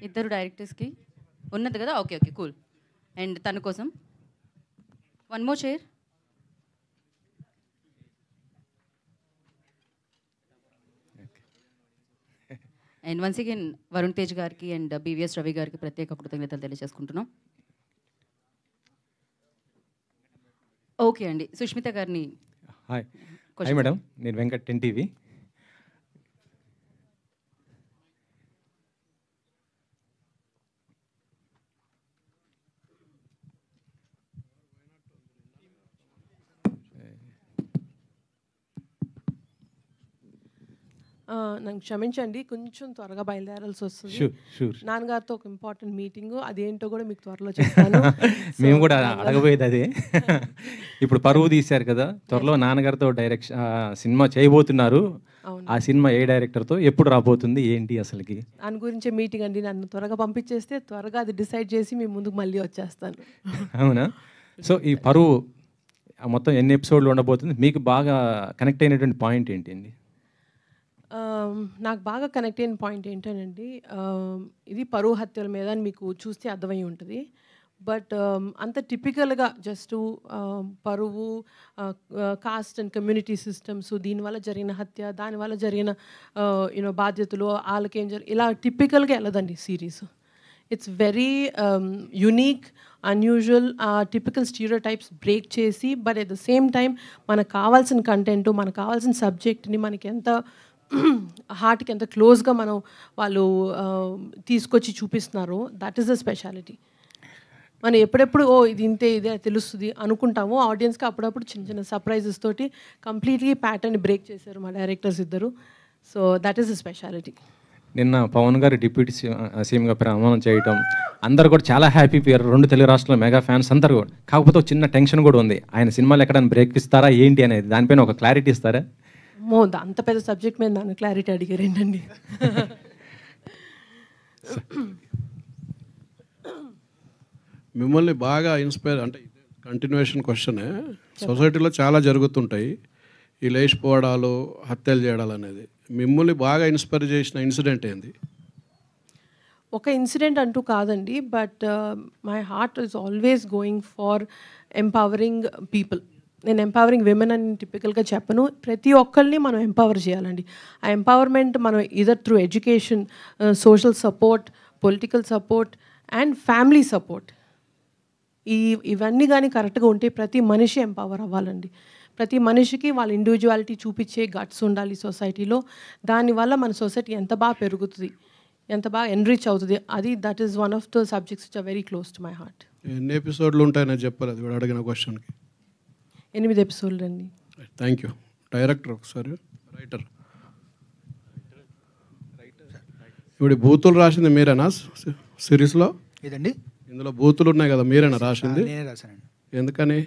ఇద్దరు డైరెక్టర్స్కి ఉన్నది కదా. Okay okay cool. అండ్ తన కోసం one more chair. And once again Varun Tej గారికి అండ్ బీవీఎస్ రవి గారికి ప్రత్యేక కృతజ్ఞతలు తెలియజేసుకుంటున్నాం. ఓకే అండి, సుష్మిత గారిని. హాయ్ హాయ్ మేడం, నేను వెంకట్, 10 టీవీ. నన్ను క్షమించండి, కొంచెం త్వరగా బయలుదేరాల్సి వస్తుంది. షూర్. నాన్నగారితో ఒక ఇంపార్టెంట్ మీటింగ్, అదేంటో కూడా మీకు త్వరలో చెప్తాను. మేము కూడా అడగబోయేది అదే. ఇప్పుడు పరువు తీశారు కదా, త్వరలో నాన్నగారితో డైరెక్షన్ సినిమా చేయబోతున్నారు. ఆ సినిమా ఏ డైరెక్టర్తో ఎప్పుడు రాబోతుంది ఏంటి అసలుకి? దాని గురించే మీటింగ్ అండి. నన్ను త్వరగా పంపించేస్తే త్వరగా అది డిసైడ్ చేసి మీ ముందుకు మళ్ళీ వచ్చేస్తాను. అవునా? సో ఈ పరువు మొత్తం ఎన్ని ఎపిసోడ్లు ఉండబోతుంది? మీకు బాగా కనెక్ట్ అయినటువంటి పాయింట్ ఏంటి? నాకు బాగా కనెక్ట్ అయిన పాయింట్ ఏంటండి, ఇది పరువు హత్యల మీద అని మీకు చూస్తే అర్థమై ఉంటుంది. బట్ అంత టిపికల్గా జస్ట్ పరువు, కాస్ట్ అండ్ కమ్యూనిటీ సిస్టమ్స్, దీనివల్ల జరిగిన హత్య, దానివల్ల జరిగిన బాధ్యతలు, వాళ్ళకేం ఇలా టిపికల్గా వెళ్ళదండి series. It's very unique, unusual, typical stereotypes break చేసి, but at the same time మనకు కావాల్సిన కంటెంట్, మనకు కావాల్సిన సబ్జెక్ట్ని మనకి ఎంత హార్ట్కి ఎంత క్లోజ్గా వాళ్ళు తీసుకొచ్చి చూపిస్తున్నారు. That is the speciality. మనం ఎప్పుడెప్పుడు ఇది ఇంతే ఇదే తెలుస్తుంది అనుకుంటాము, ఆడియన్స్కి అప్పుడప్పుడు చిన్న చిన్న సర్ప్రైజెస్ తోటి కంప్లీట్లీ ప్యాటర్న్ బ్రేక్ చేశారు మా డైరెక్టర్స్ ఇద్దరు. So that is the speciality. నిన్న పవన్ గారు డిప్యూటీ సీఎంగా ప్రమాణం చేయటం, అందరు కూడా చాలా హ్యాపీ పోయారు. 2 తెలుగు రాష్ట్రాల మెగా ఫ్యాన్స్ అందరు కూడా. కాకపోతే ఒక చిన్న టెన్షన్ కూడా ఉంది, ఆయన సినిమాలు ఎక్కడైనా బ్రేక్ ఇస్తారా ఏంటి అనేది. దానిపైన ఒక క్లారిటీ ఇస్తారా? అంత పెద్ద సబ్జెక్ట్ మీద నన్ను క్లారిటీ అడిగారు ఏంటండి? మిమ్మల్ని బాగా ఇన్స్పైర్ అంటే కంటిన్యూషన్ క్వశ్చనే. సొసైటీలో చాలా జరుగుతుంటాయి ఈ లేచిపోవడాలు, హత్యలు చేయడాలు అనేది. మిమ్మల్ని బాగా ఇన్స్పైర్ చేసిన ఇన్సిడెంట్ ఏంది? ఒక ఇన్సిడెంట్ అంటూ కాదండి, but my heart is always going far empowering people. నేను ఎంపవరింగ్ విమెన్ అని టిపికల్గా చెప్పను. ప్రతి ఒక్కరిని మనం ఎంపవర్ చేయాలండి. ఆ ఎంపవర్మెంట్ మనం either through education, social support, political support and family support, ఇవన్నీ కానీ కరెక్ట్గా ఉంటే ప్రతి మనిషి ఎంపవర్ అవ్వాలండి. ప్రతి మనిషికి వాళ్ళ ఇండివిజువాలిటీ చూపించే గట్స్ ఉండాలి సొసైటీలో. దానివల్ల మన సొసైటీ ఎంత బాగా పెరుగుతుంది, ఎంత బాగా ఎన్రిచ్ అవుతుంది. That is one of the subjects which are very close to my heart. ఎన్ని ఎపిసోడ్లు ఉంటాయని చెప్పారు అది కూడా అడిగిన క్వశ్చన్కి. 8 ఎపిసోడ్లు అండి. Thank you. డైరెక్టర్ ఒకసారి, రైటర్. ఇప్పుడు బూతులు రాసింది మీరేనా సిరీస్లో? ఇదండి, ఇందులో బూతులు ఉన్నాయి కదా, మీరేనా రాసింది? నేనే రాశానండి. ఎందుకని?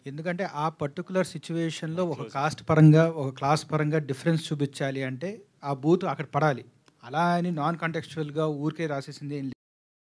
ఎందుకంటే ఆ పర్టికులర్ సిచ్యువేషన్లో ఒక కాస్ట్ పరంగా, ఒక క్లాస్ పరంగా డిఫరెన్స్ చూపించాలి అంటే ఆ బూత్ అక్కడ పడాలి. అలా అని నాన్ కాంటెక్చువల్గా ఊరికే రాసేసింది